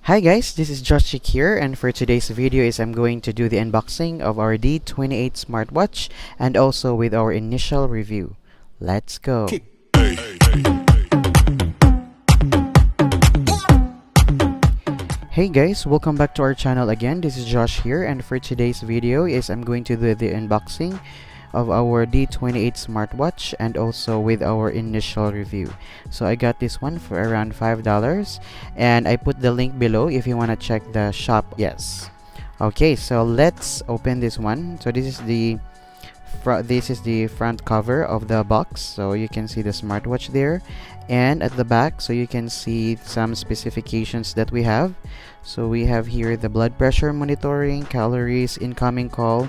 Hi guys, this is Josh here, and for today's video is I'm going to do the unboxing of our D28 smartwatch and also with our initial review. Let's go. Hey guys, welcome back to our channel again. This is Josh here, and for today's video is I'm going to do the unboxing of our D28 smartwatch and also with our initial review. So I got this one for around $5 and I put the link below if you want to check the shop. Yes. Okay, so let's open this one. So this is the front cover of the box, so you can see the smartwatch there, and at the back so you can see some specifications that we have. So we have here the blood pressure monitoring, calories, incoming call,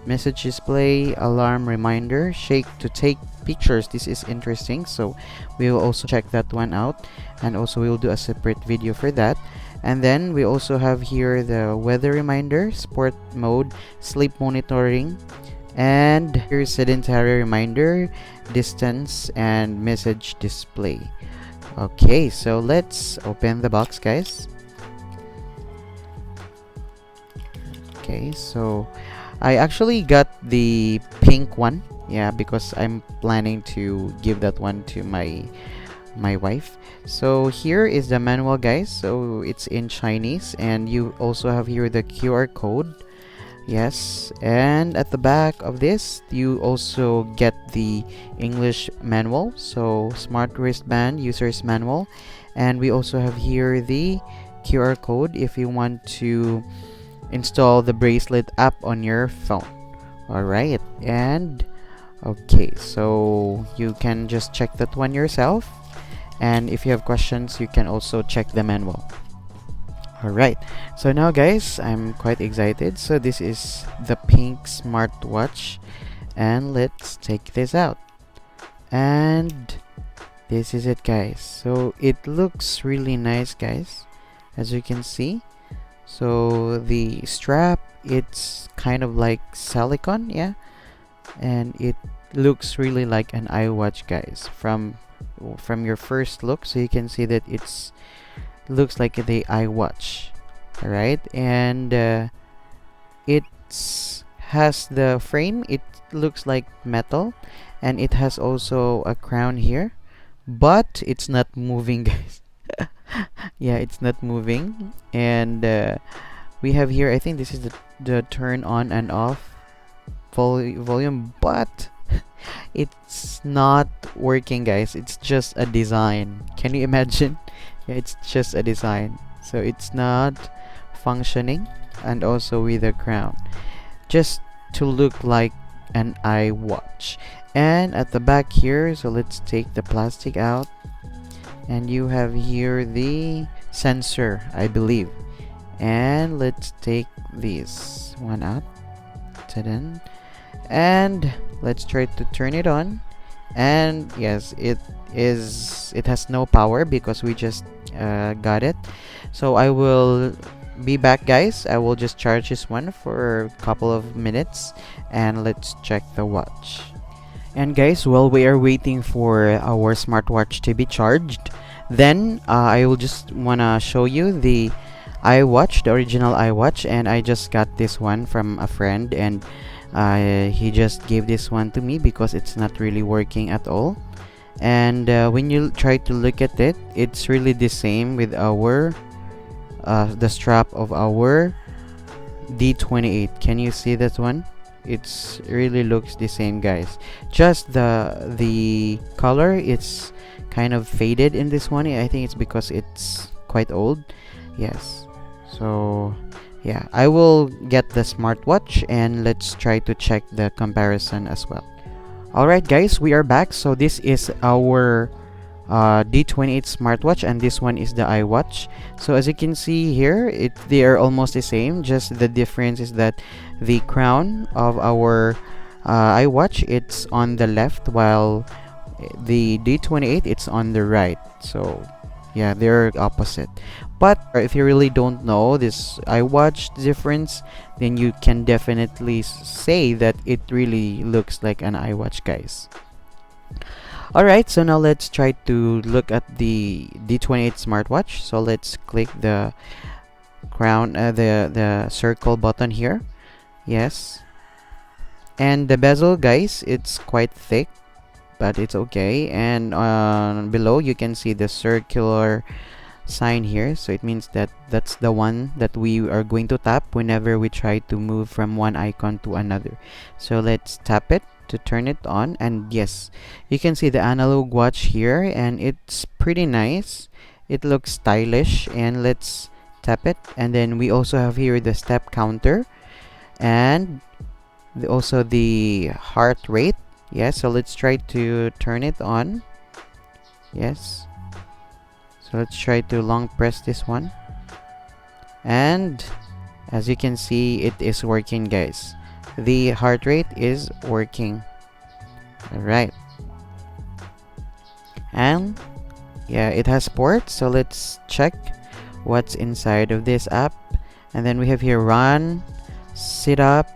message display, alarm reminder, shake to take pictures. This is interesting, so we will also check that one out, and also we will do a separate video for that. And then we also have here the weather reminder, sport mode, sleep monitoring, and here's sedentary reminder, distance, and message display. Okay, so let's open the box, guys. Okay, so I actually got the pink one, yeah, because I'm planning to give that one to my wife. So here is the manual, guys. So it's in Chinese, and you also have here the QR code. Yes, and at the back of this you also get the English manual, so smart wristband user's manual, and we also have here the QR code if you want to install the bracelet app on your phone. Alright, and okay, so you can just check that one yourself, and if you have questions you can also check the manual. Alright, so now guys, I'm quite excited. So this is the pink smartwatch, and let's take this out. And this is it, guys. So it looks really nice, guys, as you can see. So the strap, it's kind of like silicone, yeah, and it looks really like an iWatch, guys, from your first look. So you can see that it's looks like the iWatch. Alright, and it has the frame, it looks like metal, and it has also a crown here, but it's not moving, guys. Yeah, it's not moving. And we have here, I think this is the turn on and off volume, but it's not working, guys. It's just a design. Can you imagine? Yeah, it's just a design, so it's not functioning. And also with the crown, just to look like an iWatch. And at the back here, so let's take the plastic out, and you have here the sensor, I believe. And let's take this one out. Ta-da. And let's try to turn it on. And yes, it has no power because we just got it. So I will be back, guys. I will just charge this one for a couple of minutes, and let's check the watch. And guys, while we are waiting for our smartwatch to be charged, then I will just wanna show you the iWatch, the original iWatch. And I just got this one from a friend, and he just gave this one to me because it's not really working at all. And when you try to look at it, it's really the same with our the strap of our D28. Can you see that one? It's really looks the same, guys. Just the color, it's kind of faded in this one. I think it's because it's quite old. Yes, so yeah, I will get the smartwatch and let's try to check the comparison as well. Alright guys, we are back. So this is our D28 smartwatch, and this one is the iWatch. So as you can see here, they are almost the same, just the difference is that the crown of our iWatch, it's on the left, while the D28, it's on the right. So yeah, they're opposite. But if you really don't know this iWatch difference, then you can definitely say that it really looks like an iWatch, guys. Alright, so now let's try to look at the D28 smartwatch. So let's click the crown, the circle button here. Yes. And the bezel, guys, it's quite thick, but it's okay. And below you can see the circular sign here, so it means that that's the one that we are going to tap whenever we try to move from one icon to another. So let's tap it to turn it on, and yes, you can see the analog watch here, and it's pretty nice. It looks stylish. And let's tap it, and then we also have here the step counter and also the heart rate. Yes, so let's try to turn it on. Yes, so let's try to long press this one, and as you can see, it is working, guys. The heart rate is working. Alright, and yeah, it has ports, so let's check what's inside of this app. And then we have here run, sit up,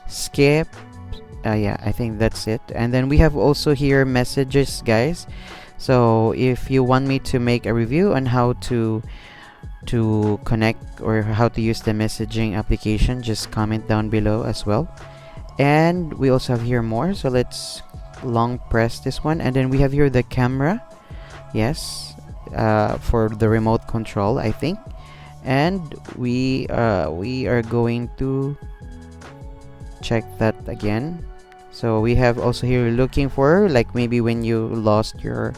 skip. Yeah, I think that's it. And then we have also here messages, guys. So if you want me to make a review on how to connect or how to use the messaging application, just comment down below as well. And we also have here more, so let's long press this one, and then we have here the camera. Yes, for the remote control, I think. And we are going to check that again. So we have also here looking for, like, maybe when you lost your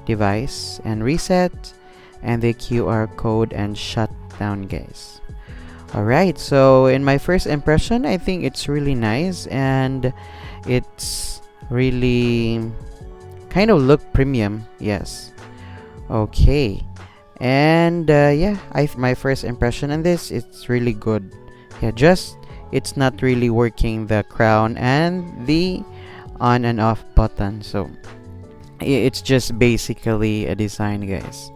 device, and reset, and the QR code, and shut down, guys. Alright, so in my first impression, I think it's really nice, and it's really kind of look premium. Yes. Okay. And yeah, my first impression on this, it's really good. Yeah, just it's not really working, the crown and the on and off button, so it's just basically a design, guys.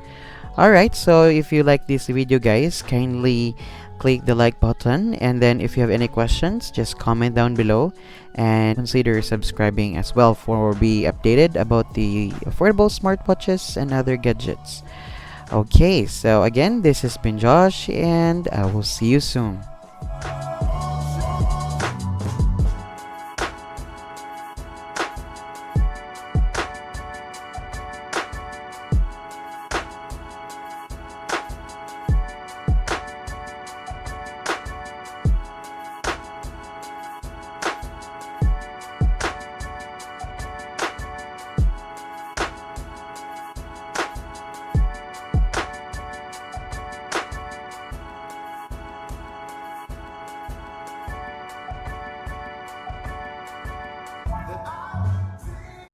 Alright, so if you like this video, guys, kindly click the like button, and then if you have any questions, just comment down below, and consider subscribing as well for be updated about the affordable smartwatches and other gadgets. Okay, so again, this has been Josh, and I will see you soon.